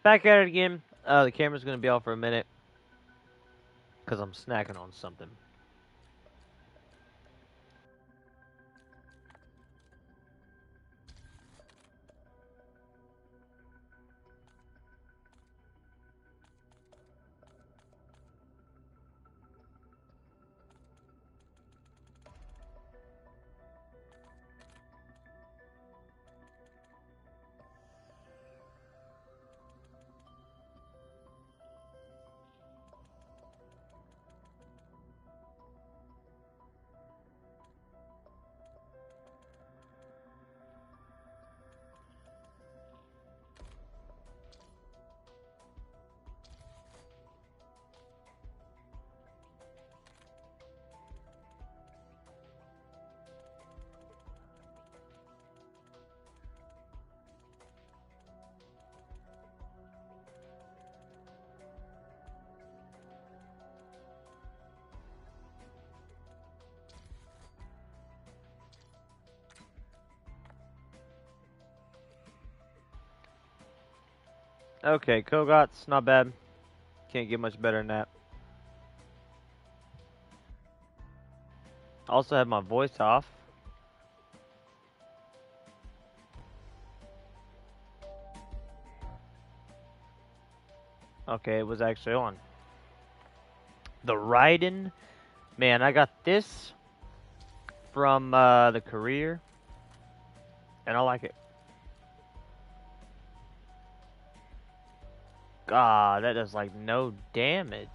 back at it again. The camera's gonna be off for a minute because I'm snacking on something. Okay, Kogots, not bad. Can't get much better than that. Also have my voice off. Okay, it was actually on. The Raiden, man, I got this from the career, and I like it. God, that does like no damage.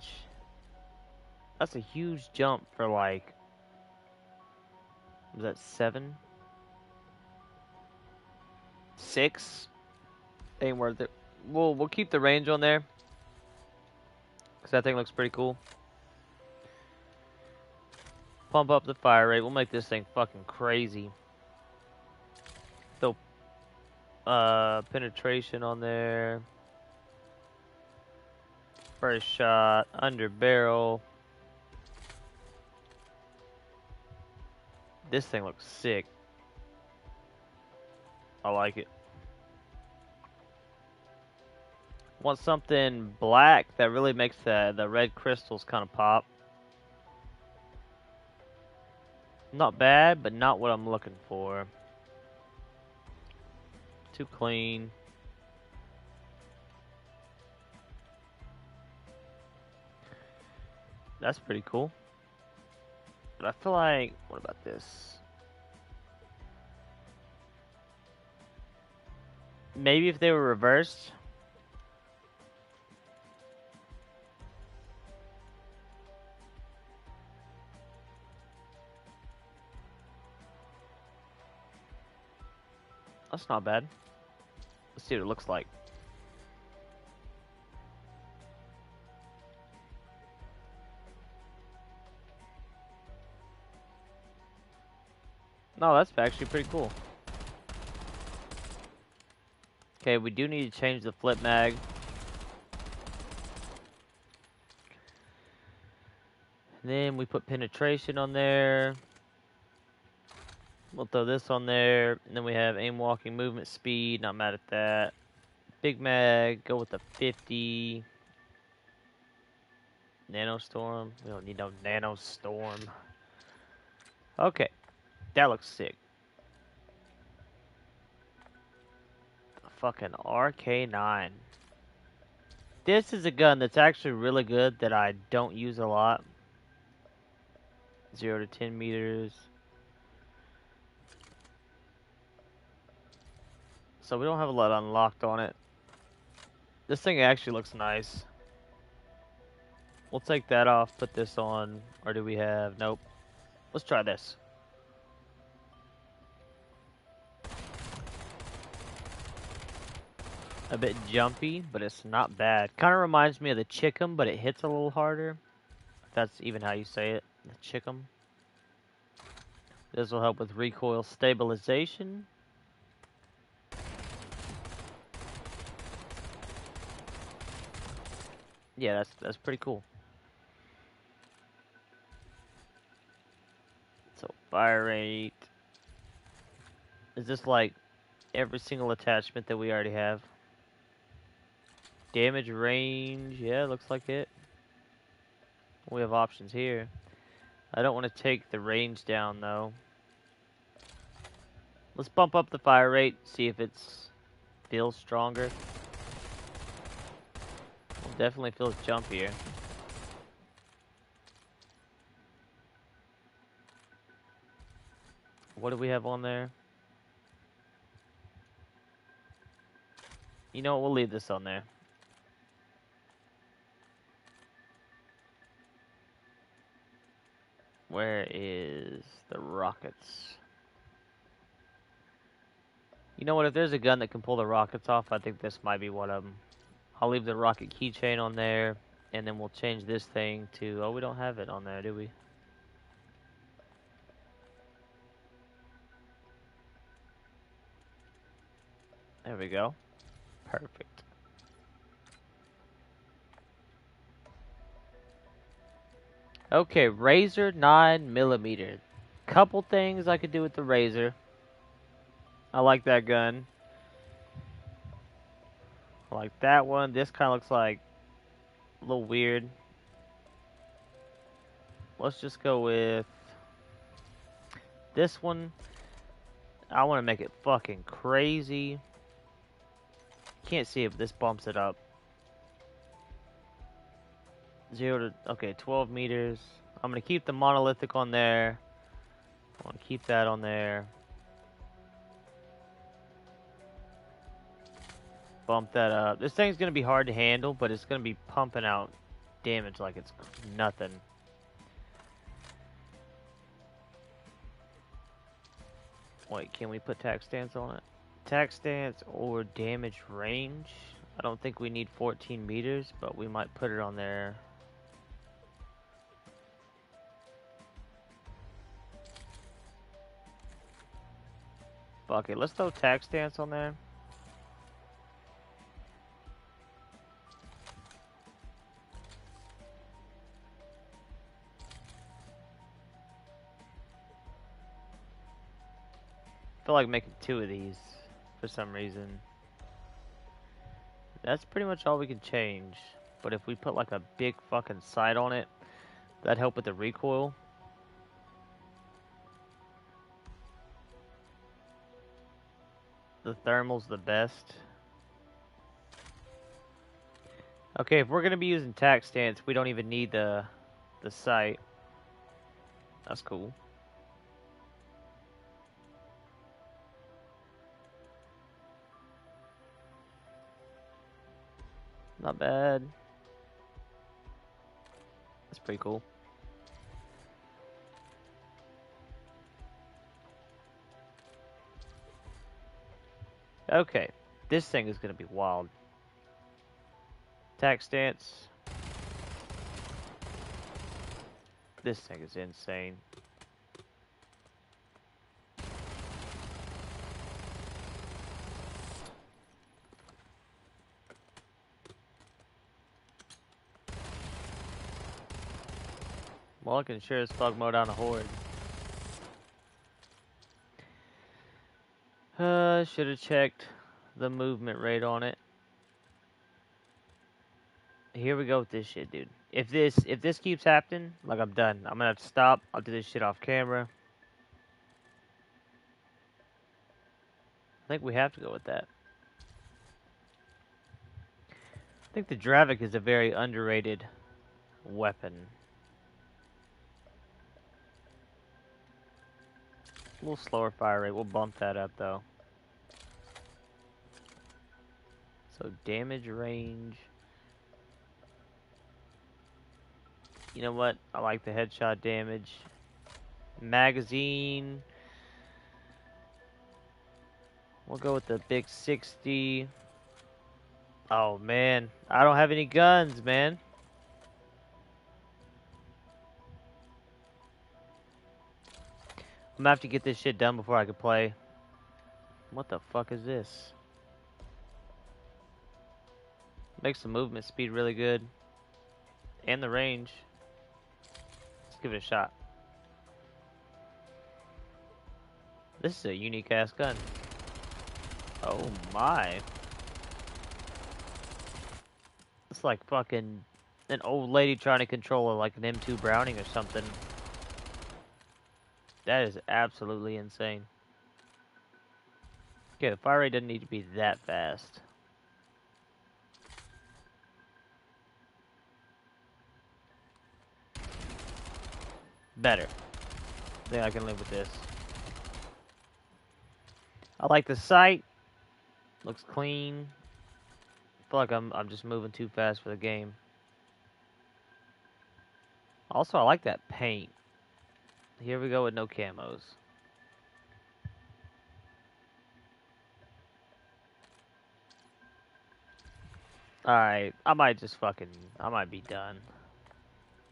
That's a huge jump for like, was that 7? 6? Ain't worth it. We'll keep the range on there, cause that thing looks pretty cool. Pump up the fire rate. We'll make this thing fucking crazy. Throw penetration on there. First shot, under barrel. This thing looks sick. I like it. Want something black that really makes the red crystals kind of pop. Not bad, but not what I'm looking for. Too clean. That's pretty cool. But I feel like, what about this? Maybe if they were reversed. That's not bad. Let's see what it looks like. No, that's actually pretty cool. Okay, we do need to change the flip mag. Then we put penetration on there. We'll throw this on there. And then we have aim, walking, movement, speed. Not mad at that. Big mag, go with the 50. Nanostorm. We don't need no nanostorm. Okay, that looks sick. Fucking RK9. This is a gun that's actually really good that I don't use a lot. 0 to 10 meters. So we don't have a lot unlocked on it. This thing actually looks nice. We'll take that off, put this on. Or do we have... Nope. Let's try this. A bit jumpy, but it's not bad. Kind of reminds me of the Chickum, but it hits a little harder. If that's even how you say it. The Chickum. This will help with recoil stabilization. Yeah, that's pretty cool. So fire rate. Is this like every single attachment that we already have? Damage range, yeah, looks like it. We have options here. I don't want to take the range down though. Let's bump up the fire rate, see if it's feels stronger. Well, definitely feels jumpier. What do we have on there? You know what, we'll leave this on there. Where is the rockets? You know what, if there's a gun that can pull the rockets off, I think this might be one of them. I'll leave the rocket keychain on there, and then we'll change this thing to... Oh, we don't have it on there, do we? There we go. Perfect. Okay, Razor 9mm. Couple things I could do with the Razor. I like that gun. I like that one. This kind of looks like a little weird. Let's just go with this one. I want to make it fucking crazy. Can't see it, but this bumps it up. 0 to, okay, 12 meters. I'm going to keep the monolithic on there. I want to keep that on there. Bump that up. This thing's going to be hard to handle, but it's going to be pumping out damage like it's nothing. Wait, can we put tac stance on it? Tac stance or damage range? I don't think we need 14 meters, but we might put it on there. Fuck it, let's throw tac stance on there. I feel like making 2 of these for some reason. That's pretty much all we can change. But if we put like a big fucking sight on it, that'd help with the recoil. The thermal's the best. Okay, if we're gonna be using tac stance, we don't even need the sight. That's cool. Not bad. That's pretty cool. Okay, this thing is gonna be wild. Tac stance. This thing is insane. Well, I can sure as fuck mow down a horde. Should have checked the movement rate on it. Here we go with this shit, dude. If this keeps happening, like, I'm done. I'm gonna have to stop. I'll do this shit off camera. I think we have to go with that. I think the Dravik is a very underrated weapon. A little slower fire rate. We'll bump that up, though. So, damage range. You know what? I like the headshot damage. Magazine. We'll go with the big 60. Oh, man. I don't have any guns, man. I'm gonna have to get this shit done before I can play. What the fuck is this? Makes the movement speed really good. And the range. Let's give it a shot. This is a unique ass gun. Oh my. looks like fucking an old lady trying to control like an M2 Browning or something. That is absolutely insane. Okay, the fire rate doesn't need to be that fast. Better. I think I can live with this. I like the sight. Looks clean. I feel like I'm just moving too fast for the game. Also, I like that paint. Here we go with no camos. Alright, I might be done.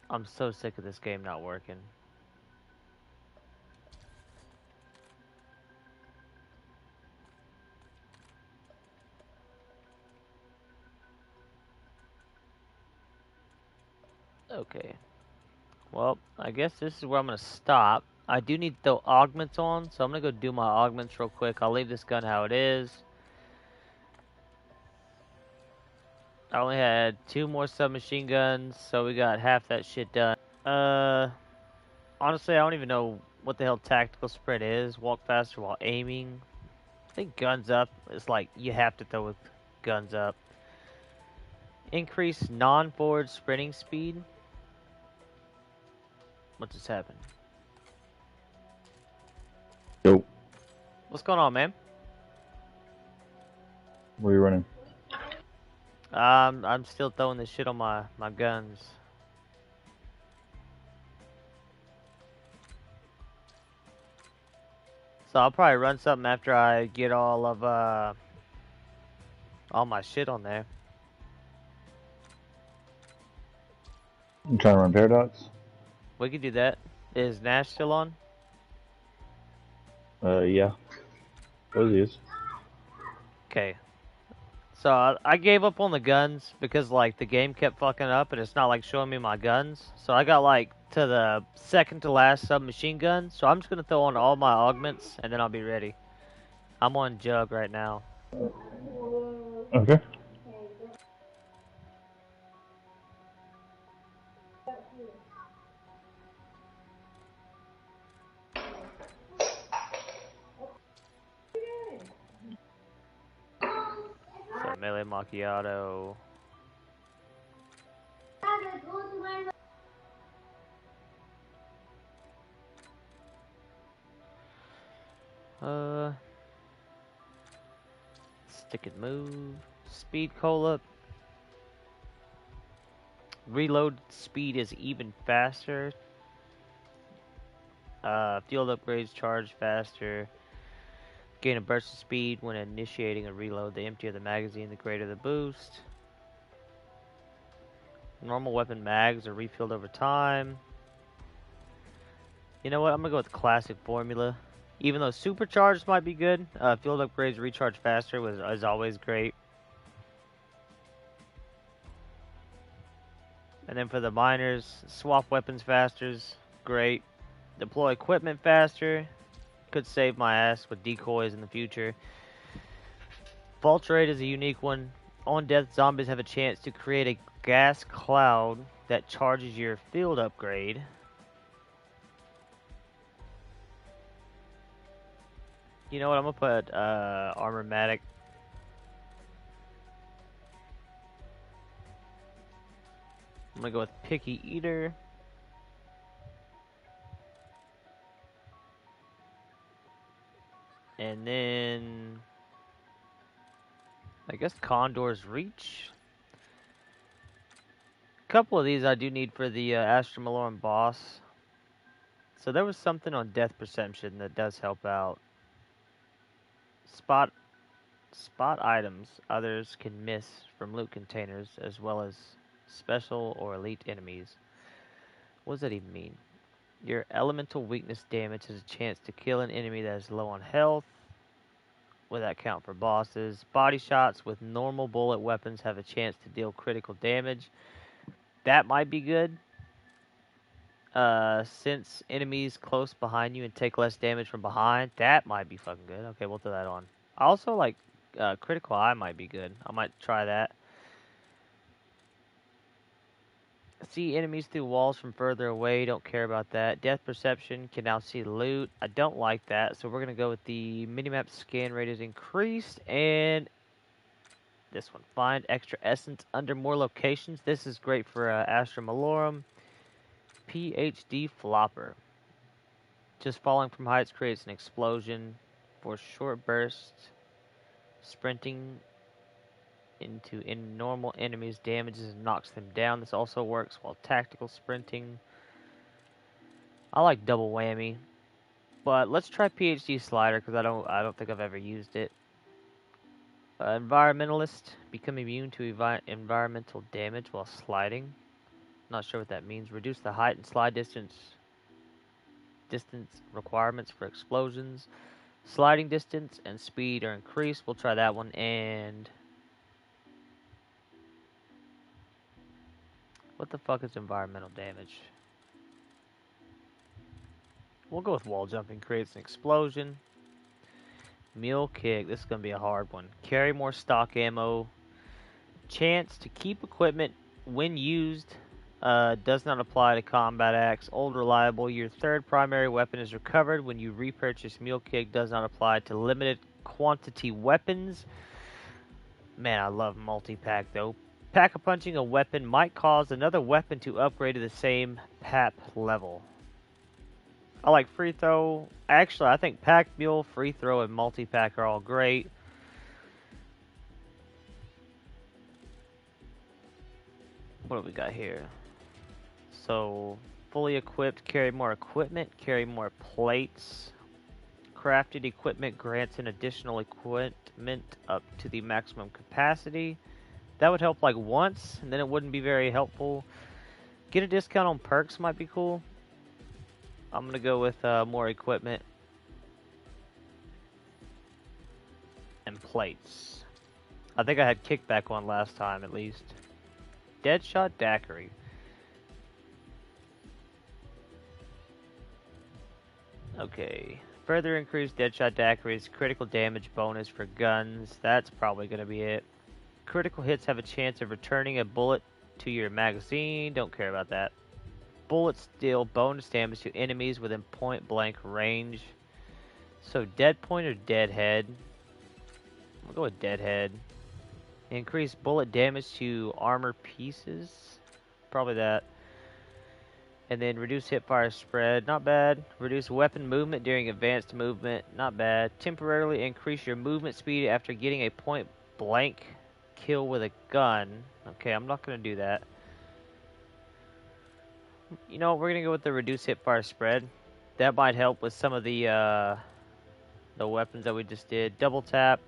I'm so sick of this game not working. Okay. Well, I guess this is where I'm going to stop. I do need the augments on, so I'm going to go do my augments real quick. I'll leave this gun how it is. I only had 2 more submachine guns, so we got half that shit done. Honestly, I don't even know what the hell tactical spread is. Walk faster while aiming. I think guns up is like you have to throw with guns up. Increase non-forward sprinting speed. What just happened? Yo. What's going on, man? Where are you running? I'm still throwing this shit on my guns. So I'll probably run something after I get all my shit on there. You trying to run Paradox? We could do that. Is Nash still on? Yeah. Those is. Okay. So I gave up on the guns because like the game kept fucking up and it's not like showing me my guns. So I got like to the second to last submachine gun. So I'm just gonna throw on all my augments and then I'll be ready. I'm on Jug right now. Okay. So melee macchiato. Stick and move. Speed cola. Reload speed is even faster. Field upgrades charge faster. Gain a burst of speed when initiating a reload. The emptier the magazine, the greater the boost. Normal weapon mags are refilled over time. You know what? I'm gonna go with the classic formula. Even though supercharged might be good, field upgrades recharge faster is always great. And then for the miners, swap weapons faster is great. Deploy equipment faster. Could save my ass with decoys in the future. Vulture is a unique one. On death, zombies have a chance to create a gas cloud that charges your field upgrade. You know what? I'm gonna put Armormatic. I'm gonna go with Picky Eater. And then I guess Condor's Reach. A couple of these I do need for the Astra Maloran boss. So there was something on Death Perception that does help out. Spot items others can miss from loot containers, as well as special or elite enemies. What does that even mean? Your elemental weakness damage has a chance to kill an enemy that is low on health. Would that count for bosses? Body shots with normal bullet weapons have a chance to deal critical damage. That might be good. Since enemies close behind you and take less damage from behind, that might be fucking good. Okay, we'll throw that on. I also like critical eye might be good. I might try that. See enemies through walls from further away. Don't care about that. Depth perception can now see loot. I don't like that, so we're gonna go with the minimap scan rate is increased, and this one. Find extra essence under more locations. This is great for Astra Malorum. PhD flopper. Just falling from heights creates an explosion. For short bursts, sprinting into normal enemies damages and knocks them down. This also works while tactical sprinting. I like double whammy, but let's try PhD slider because I don't think I've ever used it. Environmentalist, become immune to environmental damage while sliding. Not sure what that means. Reduce the height and slide distance requirements for explosions. Sliding distance and speed are increased. We'll try that one. And what the fuck is environmental damage? We'll go with wall jumping. Creates an explosion. Mule kick. This is going to be a hard one. Carry more stock ammo. Chance to keep equipment when used. Does not apply to combat axe. Old reliable. Your third primary weapon is recovered when you repurchase mule kick. Does not apply to limited quantity weapons. Man, I love multi-pack though. Pack-a-punching a weapon might cause another weapon to upgrade to the same PAP level. I like free throw. Actually, I think pack mule, free throw, and multi-pack are all great. What do we got here? So, fully equipped, carry more equipment, carry more plates. Crafted equipment grants an additional equipment up to the maximum capacity. That would help like once, and then it wouldn't be very helpful. Get a discount on perks might be cool. I'm going to go with more equipment. And plates. I think I had kickback one last time at least. Deadshot Daiquiri. Okay. Further increased Deadshot Daiquiri's critical damage bonus for guns. That's probably going to be it. Critical hits have a chance of returning a bullet to your magazine. Don't care about that. Bullets deal bonus damage to enemies within point blank range. So dead point or dead head? We'll go with dead head. Increase bullet damage to armor pieces. Probably that. And then reduce hipfire spread. Not bad. Reduce weapon movement during advanced movement. Not bad. Temporarily increase your movement speed after getting a point blank kill with a gun. Okay, I'm not going to do that. You know, we're going to go with the reduce hipfire spread. That might help with some of the weapons that we just did. Double tap.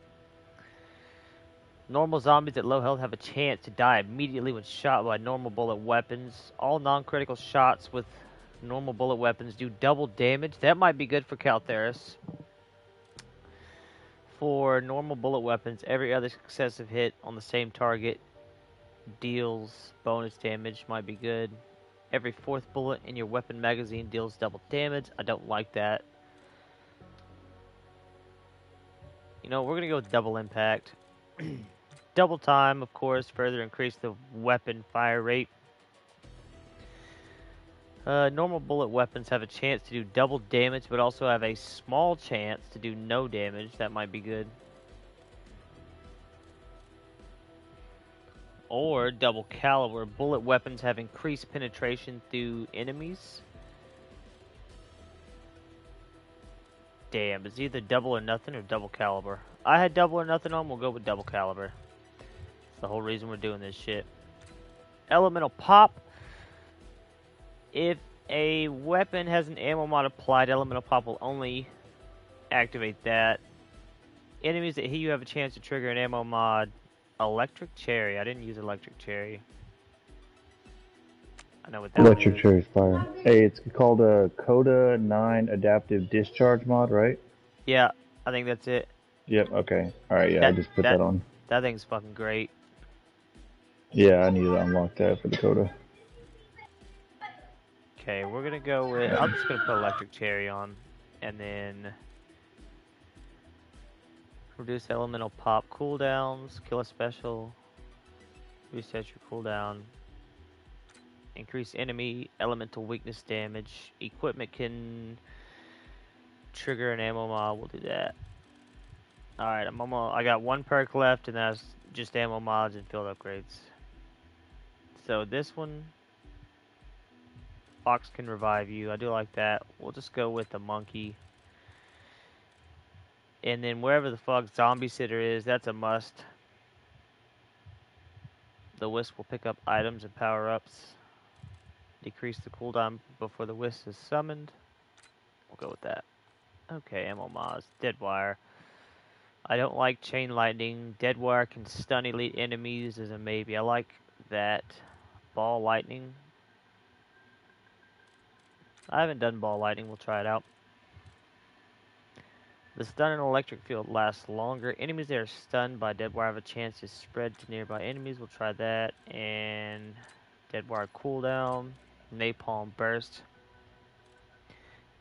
Normal zombies at low health have a chance to die immediately when shot by normal bullet weapons. All non-critical shots with normal bullet weapons do double damage. That might be good for Caltheris. For normal bullet weapons, every other successive hit on the same target deals bonus damage. Might be good. Every fourth bullet in your weapon magazine deals double damage. I don't like that. You know, we're going to go with double impact. Double time, of course, further increase the weapon fire rate. Normal bullet weapons have a chance to do double damage, but also have a small chance to do no damage. That might be good. Or double caliber. Bullet weapons have increased penetration through enemies. Damn, it's either double or nothing or double caliber. I had double or nothing on, we'll go with double caliber. The whole reason we're doing this shit. Elemental pop. If a weapon has an ammo mod applied, elemental pop will only activate that. Enemies that hit you have a chance to trigger an ammo mod. Electric cherry. I didn't use electric cherry. I know what that Electric is. cherry's fire. Hey, it's called a Coda 9 Adaptive Discharge mod, right? Yeah, I think that's it. Yep, okay. Alright, yeah, I just put that on. That thing's fucking great. Yeah, I need to unlock that for the Coda. Okay, we're gonna go with... I'm just gonna put electric cherry on. And then... reduce elemental pop cooldowns. Kill a special. Reset your cooldown. Increase enemy elemental weakness damage. Equipment can trigger an ammo mod. We'll do that. Alright, I got one perk left, and that's just ammo mods and field upgrades. So this one, Fox can revive you. I do like that. We'll just go with the monkey. And then wherever the fuck zombie sitter is, that's a must. The wisp will pick up items and power-ups. Decrease the cooldown before the wisp is summoned. We'll go with that. Okay, ammo mods. Dead wire. I don't like chain lightning. Dead wire can stun elite enemies as a maybe. I like that. Ball lightning. I haven't done ball lightning. We'll try it out. The stun and electric field lasts longer. Enemies that are stunned by dead wire have a chance to spread to nearby enemies. We'll try that. And dead wire cooldown. Napalm burst.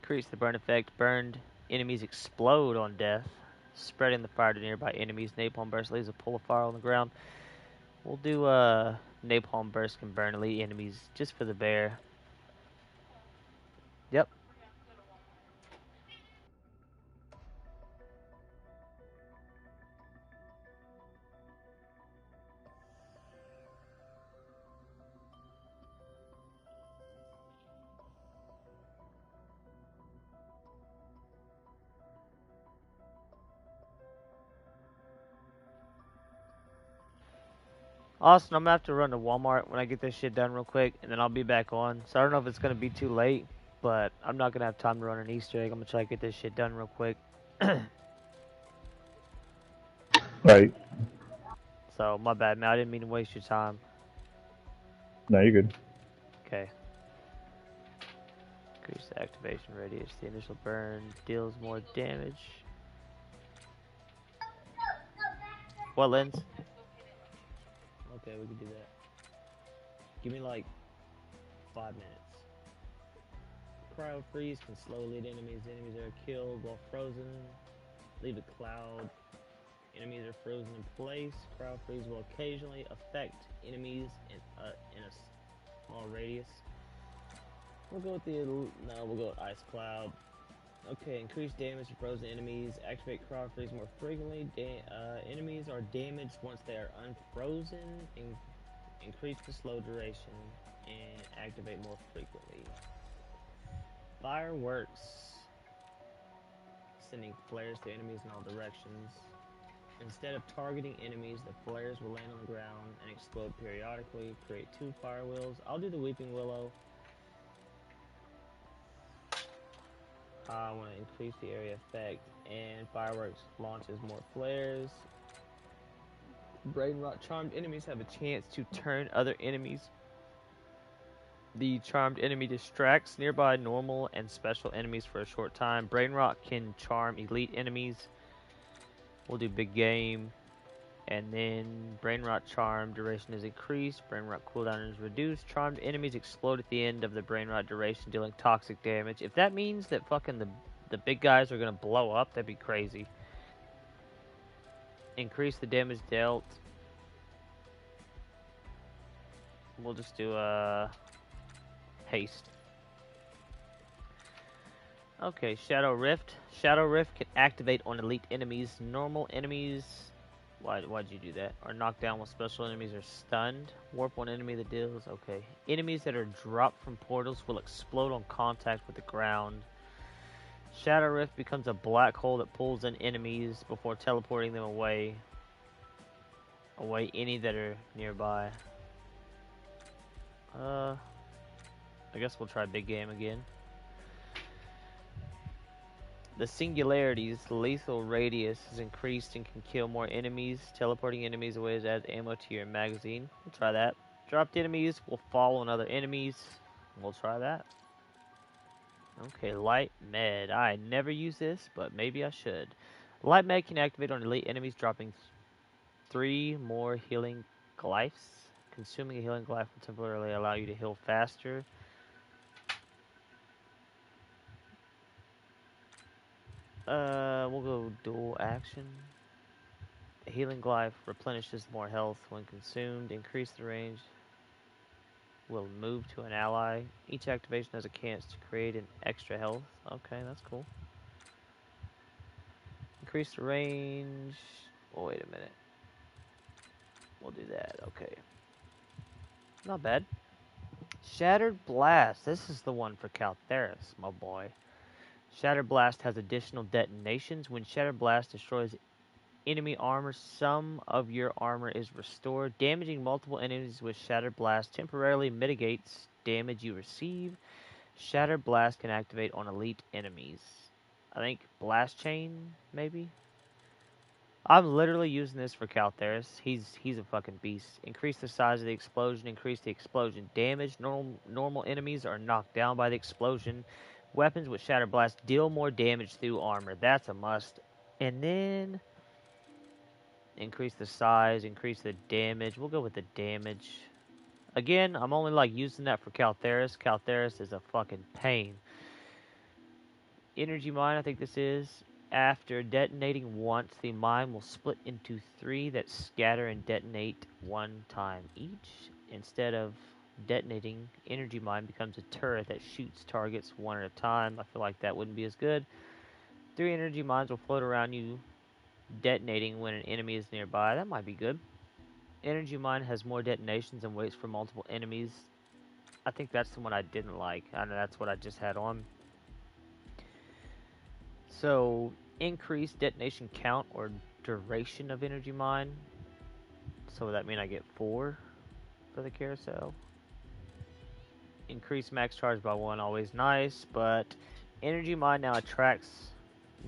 Increase the burn effect. Burned enemies explode on death, spreading the fire to nearby enemies. Napalm burst leaves a pool of fire on the ground. We'll do napalm burst can burn elite enemies just for the bear. Yep. Austin, I'm gonna have to run to Walmart when I get this shit done real quick, and then I'll be back on. So I don't know if it's gonna be too late, but I'm not gonna have time to run an Easter egg. I'm gonna try to get this shit done real quick. Right. So my bad, man. I didn't mean to waste your time. No, you're good. Okay. Increase the activation radius. The initial burn deals more damage. What lens? Okay, we can do that. Give me like 5 minutes. Cryo freeze can slow lead enemies. Enemies are killed while frozen. Leave a cloud. Enemies are frozen in place. Cryo freeze will occasionally affect enemies in a small radius. We'll go with we'll go with ice cloud. Okay, increase damage to frozen enemies. Activate cryo freeze more frequently. Enemies are damaged once they are unfrozen. Increase the slow duration and activate more frequently. Fireworks. Sending flares to enemies in all directions. Instead of targeting enemies, the flares will land on the ground and explode periodically. Create 2 fire wheels. I'll do the Weeping Willow. I want to increase the area effect, and fireworks launches more flares. Brain rot. Charmed enemies have a chance to turn other enemies. The charmed enemy distracts nearby normal and special enemies for a short time. Brain rot can charm elite enemies. We'll do big game. And then brain rot charm duration is increased. Brain rot cooldown is reduced. Charmed enemies explode at the end of the brain rot duration, dealing toxic damage. If that means that fucking the big guys are gonna blow up, that'd be crazy. Increase the damage dealt. We'll just do haste. Okay, Shadow Rift. Shadow Rift can activate on elite enemies. Normal enemies, why'd you do that? Are knocked down while special enemies are stunned. Warp on enemy that deals. Okay. Enemies that are dropped from portals will explode on contact with the ground. Shadow Rift becomes a black hole that pulls in enemies before teleporting them away any that are nearby. I guess we'll try big game again. The singularity's lethal radius is increased and can kill more enemies. Teleporting enemies away adds ammo to your magazine. We'll try that. Dropped enemies will fall on other enemies. We'll try that. Okay, light med. I never use this, but maybe I should. Light med can activate on elite enemies, dropping 3 more healing glyphs. Consuming a healing glyph will temporarily allow you to heal faster. We'll go dual action. A healing glyph replenishes more health when consumed. Increase the range. will move to an ally. Each activation has a chance to create an extra health. Okay, that's cool. Increase the range. Oh, wait a minute. We'll do that. Okay. Not bad. Shattered Blast. This is the one for Caltheris, my boy. Shattered Blast has additional detonations. When Shattered Blast destroys enemy armor, some of your armor is restored. Damaging multiple enemies with Shattered Blast temporarily mitigates damage you receive. Shattered Blast can activate on elite enemies. I think Blast Chain, maybe? I'm literally using this for Caltheris. He's a fucking beast. Increase the size of the explosion. Increase the explosion damage. Normal enemies are knocked down by the explosion. Weapons with Shatter Blast deal more damage through armor. That's a must. And then increase the size. Increase the damage. We'll go with the damage. Again, I'm only like using that for Caltheris. Caltheris is a fucking pain. Energy mine, I think this is. After detonating once, the mine will split into 3 that scatter and detonate 1 time each. Instead of detonating, energy mine becomes a turret that shoots targets 1 at a time. I feel like that wouldn't be as good. 3 energy mines will float around you, detonating when an enemy is nearby. That might be good. Energy mine has more detonations and waits for multiple enemies. I think that's the one I didn't like. I know that's what I just had on. So, increase detonation count or duration of energy mine. So would that mean I get 4 for the carousel? Increase max charge by 1, always nice, but energy mine now attracts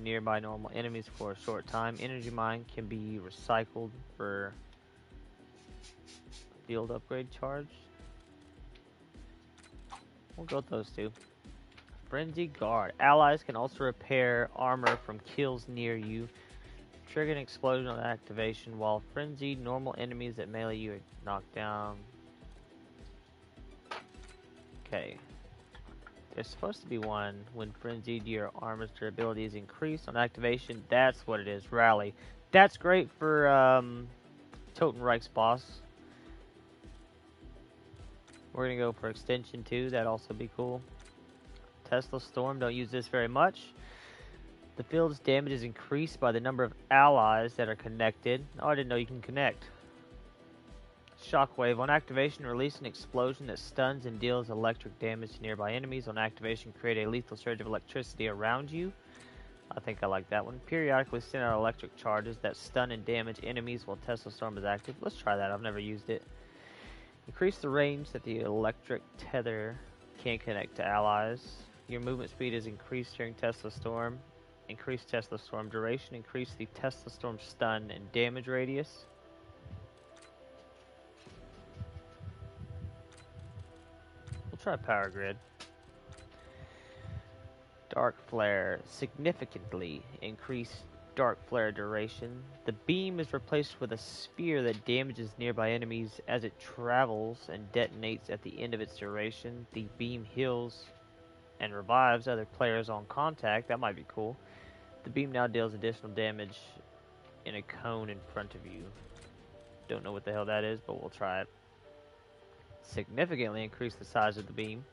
nearby normal enemies for a short time. Energy mine can be recycled for field upgrade charge. We'll go with those 2. Frenzy Guard. Allies can also repair armor from kills near you. Trigger an explosion on activation. While frenzied, normal enemies that melee you are knocked down. Okay. There's supposed to be one when frenzied, your armor's durability is increased on activation. That's what it is. Rally. That's great for Totenreich's boss. We're gonna go for extension 2. That'd also be cool. Tesla Storm. Don't use this very much. The field's damage is increased by the number of allies that are connected. Oh, I didn't know you can connect. Shockwave. On activation, release an explosion that stuns and deals electric damage to nearby enemies. On activation, create a lethal surge of electricity around you. I think I like that one. Periodically send out electric charges that stun and damage enemies while Tesla Storm is active. Let's try that. I've never used it. Increase the range that the electric tether can connect to allies. Your movement speed is increased during Tesla Storm. Increase Tesla Storm duration. Increase the Tesla Storm stun and damage radius. We'll try Power Grid. Dark Flare. Significantly increase Dark Flare duration. The beam is replaced with a spear that damages nearby enemies as it travels and detonates at the end of its duration. The beam heals and revives other players on contact. That might be cool. The beam now deals additional damage in a cone in front of you. Don't know what the hell that is, but we'll try it. Significantly increase the size of the beam.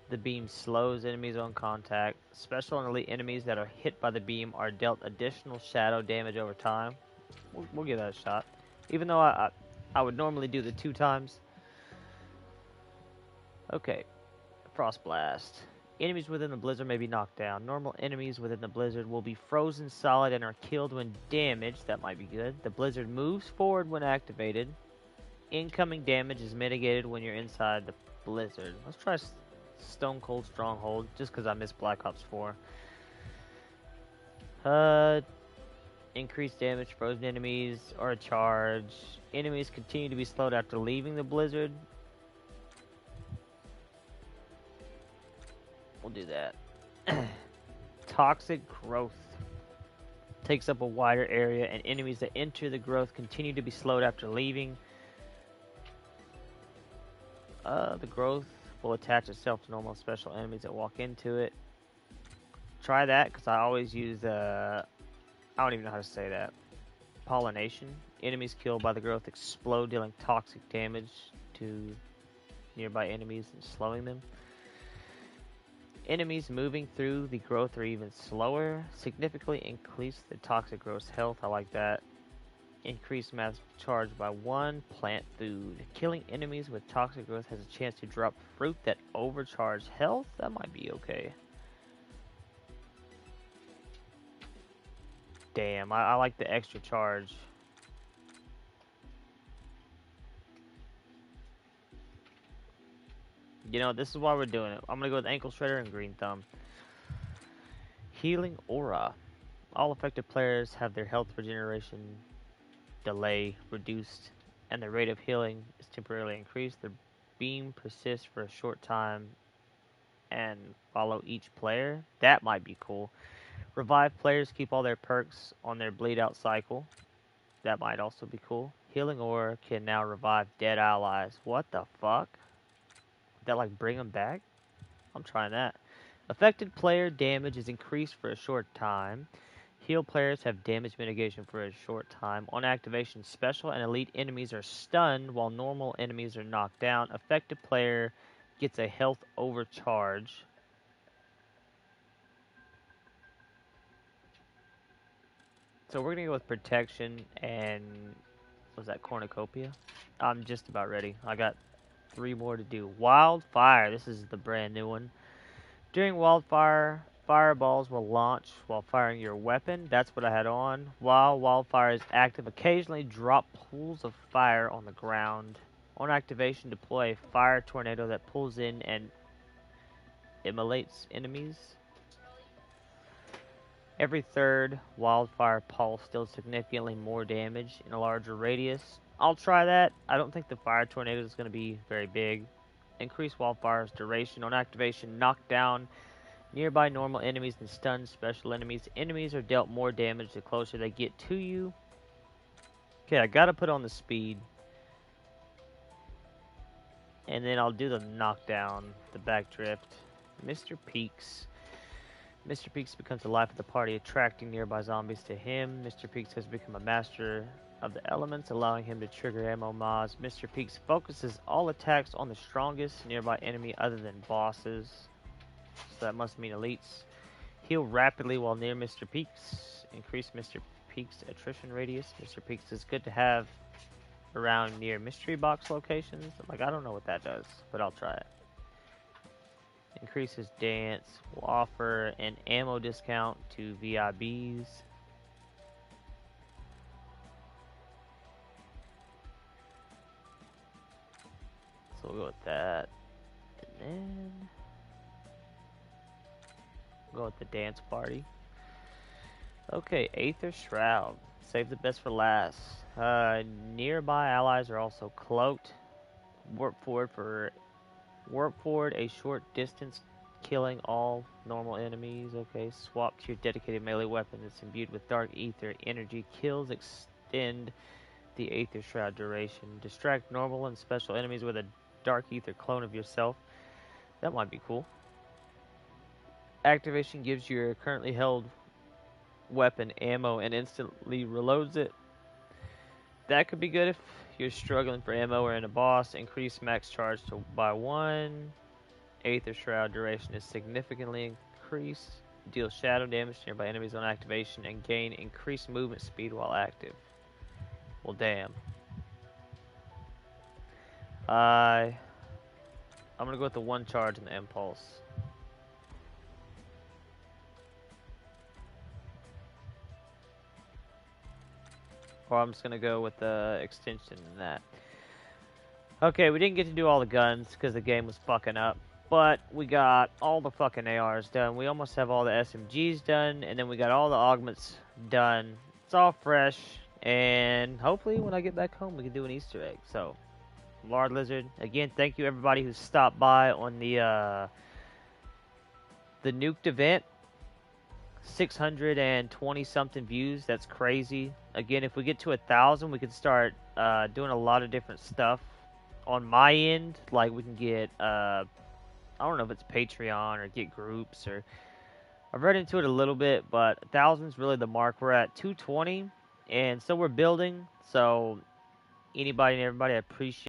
The beam slows enemies on contact. Special and elite enemies that are hit by the beam are dealt additional shadow damage over time. We'll give that a shot. Even though I would normally do the 2 times. Okay. Frost Blast. Enemies within the blizzard may be knocked down. Normal enemies within the blizzard will be frozen solid and are killed when damaged. That might be good. The blizzard moves forward when activated. Incoming damage is mitigated when you're inside the blizzard. Let's try Stone Cold Stronghold, just because I missed Black Ops 4. Increased damage, frozen enemies, or a charge. Enemies continue to be slowed after leaving the blizzard. We'll do that. Toxic Growth. Takes up a wider area, and enemies that enter the growth continue to be slowed after leaving. The growth will attach itself to normal special enemies that walk into it. Try that, because I always use, I don't even know how to say that. Pollination. Enemies killed by the growth explode, dealing toxic damage to nearby enemies and slowing them. Enemies moving through the growth are even slower. Significantly increase the toxic growth's health. I like that. Increase mass charge by 1 plant food. Killing enemies with toxic growth has a chance to drop fruit that overcharge health. That might be okay. Damn, I like the extra charge. You know, this is why we're doing it. I'm gonna go with Ankle Shredder and Green Thumb. Healing Aura. All affected players have their health regeneration delay reduced, and the rate of healing is temporarily increased. The beam persists for a short time and follow each player. That might be cool. Revive players keep all their perks on their bleed out cycle. That might also be cool. Healing Aura can now revive dead allies. What the fuck? That like bring them back? I'm trying that. Affected player damage is increased for a short time. Heal players have damage mitigation for a short time. On activation, special and elite enemies are stunned while normal enemies are knocked down. Affected player gets a health overcharge. So we're going to go with protection and, was that cornucopia? I'm just about ready. I got 3 more to do. Wildfire. This is the brand new one. During wildfire, fireballs will launch while firing your weapon. That's what I had on. While wildfire is active, occasionally drop pools of fire on the ground. On activation, deploy a fire tornado that pulls in and immolates enemies. Every third wildfire pulse deals significantly more damage in a larger radius. I'll try that. I don't think the fire tornado is going to be very big. Increase wildfire's duration. On activation, knock down nearby normal enemies and stun special enemies. Enemies are dealt more damage the closer they get to you. Okay, I gotta put on the speed. And then I'll do the knockdown, the backdrift. Mr. Peaks. Mr. Peaks becomes the life of the party, attracting nearby zombies to him. Mr. Peaks has become a master of the elements, allowing him to trigger ammo mods. Mr. Peaks focuses all attacks on the strongest nearby enemy other than bosses. So that must mean elites. Heal rapidly while near Mr. Peaks. Increase Mr. Peaks' attrition radius. Mr. Peaks is good to have around near mystery box locations. Like, I don't know what that does, but I'll try it. Increases dance. Will offer an ammo discount to VIBs. So we'll go with that. And then go with the dance party. Okay, Aether Shroud. Save the best for last. Nearby allies are also cloaked. Warp forward a short distance, killing all normal enemies. Okay, swap to your dedicated melee weapon that's imbued with dark ether energy. Kills extend the Aether Shroud duration. Distract normal and special enemies with a dark ether clone of yourself. That might be cool. Activation gives your currently held weapon ammo and instantly reloads it. That could be good if you're struggling for ammo or in a boss. Increase max charge by 1. Aether Shroud duration is significantly increased. Deal shadow damage to nearby enemies on activation and gain increased movement speed while active. Well, damn. I'm gonna go with the 1 charge and the impulse. Or I'm just gonna go with the extension and that. Okay, we didn't get to do all the guns because the game was fucking up. But we got all the fucking ARs done. We almost have all the SMGs done. And then we got all the augments done. It's all fresh. And hopefully when I get back home we can do an Easter egg. So, Lord Lizard, again, thank you everybody who stopped by on the nuked event. 620 something views. That's crazy. Again, if we get to 1,000, we can start doing a lot of different stuff on my end. Like we can get I don't know if it's Patreon or get groups, or I've read into it a little bit, but 1,000 is really the mark. We're at 220, and so we're building. So anybody and everybody, I appreciate